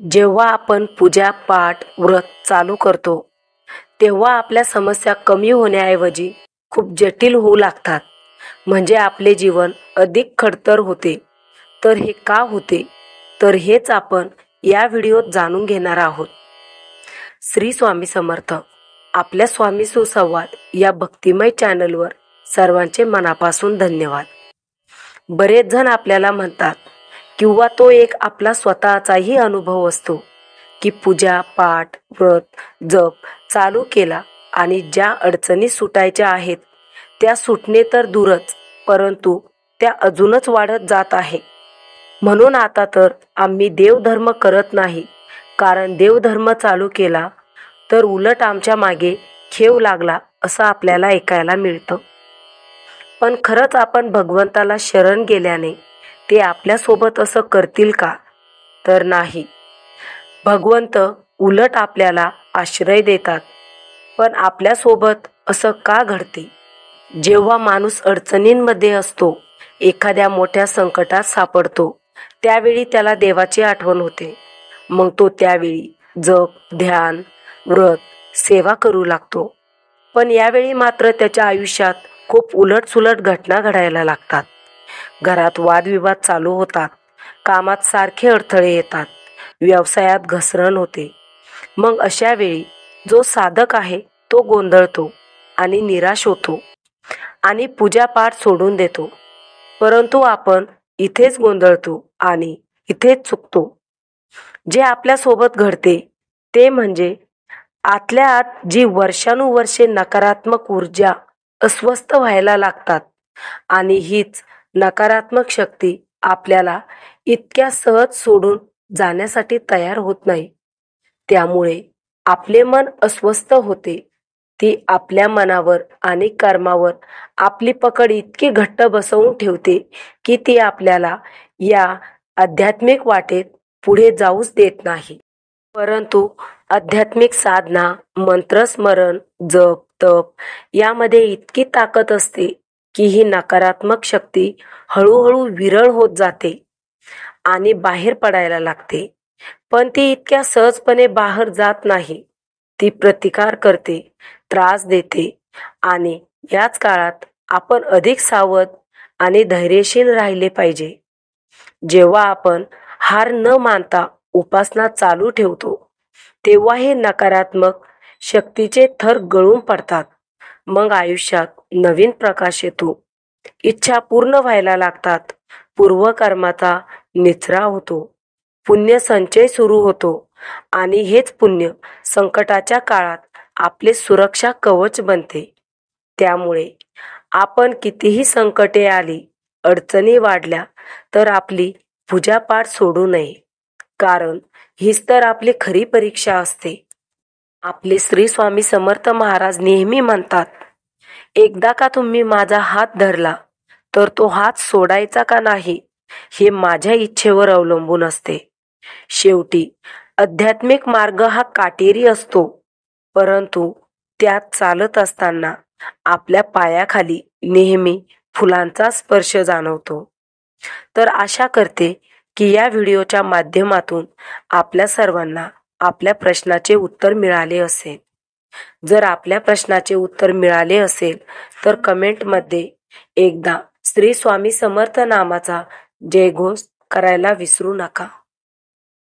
जेव्हा आपण पूजा पाठ व्रत चालू करतो तेव्हा आपल्या समस्या कमी होण्याऐवजी खूप जटिल होऊ लागतात. म्हणजे आपले जीवन अधिक खडतर होते. तर हे का होते, तर हेच आपण या व्हिडिओत जाणून घेणार आहोत. श्री स्वामी समर्थ. आपल्या स्वामी सुसंवाद या भक्तिमय चॅनलवर सर्वांचे मनापासून धन्यवाद. बरेच जण आपल्याला म्हणतात किंवा तो एक आपला स्वतःचाही अनुभव असतो की पूजा पाठ व्रत जप चालू केला आणि ज्या अडचणी सुटायच्या आहेत त्या सुटणे तर दूरच, परंतु त्या अजूनच वाढत जात आहे. म्हणून आता तर आम्ही देवधर्म करत नाही, कारण देवधर्म चालू केला तर उलट आमच्या मागे खेळ लागला असं आपल्याला ऐकायला मिळतं. पण खरंच आपण भगवंताला शरण गेल्याने ते आपल्यासोबत असं करतील का? तर नाही. भगवंत उलट आपल्याला आश्रय देतात. पण आपल्यासोबत असं का घडते? जेव्हा माणूस अडचणींमध्ये असतो, एखाद्या मोठ्या संकटात सापडतो, त्यावेळी त्याला देवाची आठवण होते. मग तो त्यावेळी जप ध्यान व्रत सेवा करू लागतो. पण यावेळी मात्र त्याच्या आयुष्यात खूप उलटसुलट घटना घडायला लागतात. घरात वादविवाद चालू होतात, कामात सारखे अडथळे येतात, व्यवसायात घसरण होते. मग अशा वेळी जो साधक आहे तो गोंधळतो आणि निराश होतो आणि पूजापाठ सोडून देतो. परंतु आपण इथेच गोंधळतो आणि इथेच चुकतो. जे आपल्यासोबत घडते ते म्हणजे आतल्या आत जी वर्षानुवर्षे नकारात्मक ऊर्जा अस्वस्थ व्हायला लागतात आणि हीच नकारात्मक शक्ती आपल्याला इतक्या सहज सोडून जाण्यासाठी तयार होत नाही. त्यामुळे आपले मन अस्वस्थ होते. ती आपल्या मनावर आणि कर्मावर आपली पकड इतकी घट्ट बसवून ठेवते की ती आपल्याला या आध्यात्मिक वाटेत पुढे जाऊच देत नाही. परंतु आध्यात्मिक साधना मंत्रस्मरण जप तप यामध्ये इतकी ताकद असते की ही नकारात्मक शक्ती हळूहळू विरळ होत जाते आणि बाहेर पडायला लागते. पण ती इतक्या सहजपणे बाहेर जात नाही. ती प्रतिकार करते, त्रास देते आणि याच काळात आपण अधिक सावध आणि धैर्यशील राहिले पाहिजे. जेव्हा आपण हार न मानता उपासना चालू ठेवतो तेव्हा हे नकारात्मक शक्तीचे थर गळून पडतात. मग आयुष्यात नवीन प्रकाश येतो, इच्छा पूर्ण व्हायला लागतात, पूर्वकर्माचा निचरा होतो, पुण्य संचय सुरू होतो आणि हेच पुण्य संकटाच्या काळात आपले सुरक्षा कवच बनते. त्यामुळे आपण कितीही संकटे आली अडचणी वाढल्या तर आपली पूजापाठ सोडू नये, कारण हीच तर आपली खरी परीक्षा असते. आपले श्री स्वामी समर्थ महाराज नेहमी म्हणतात, एकदा का तुम्ही माझा हात धरला तर तो हात सोडायचा का नाही हे माझ्या इच्छेवर अवलंबून असते. शेवटी आध्यात्मिक मार्ग हा काटेरी असतो, परंतु त्यात चालत असताना आपल्या पायाखाली नेहमी फुलांचा स्पर्श जाणवतो. तर आशा करते की या व्हिडिओच्या माध्यमातून आपल्या सर्वांना आपल्या प्रश्नाचे उत्तर मिळाले असेल. जर आपल्या प्रश्नाचे उत्तर मिळाले असेल तर कमेंटमध्ये एकदा श्री स्वामी समर्थ नामाचा जयघोष करायला विसरू नका.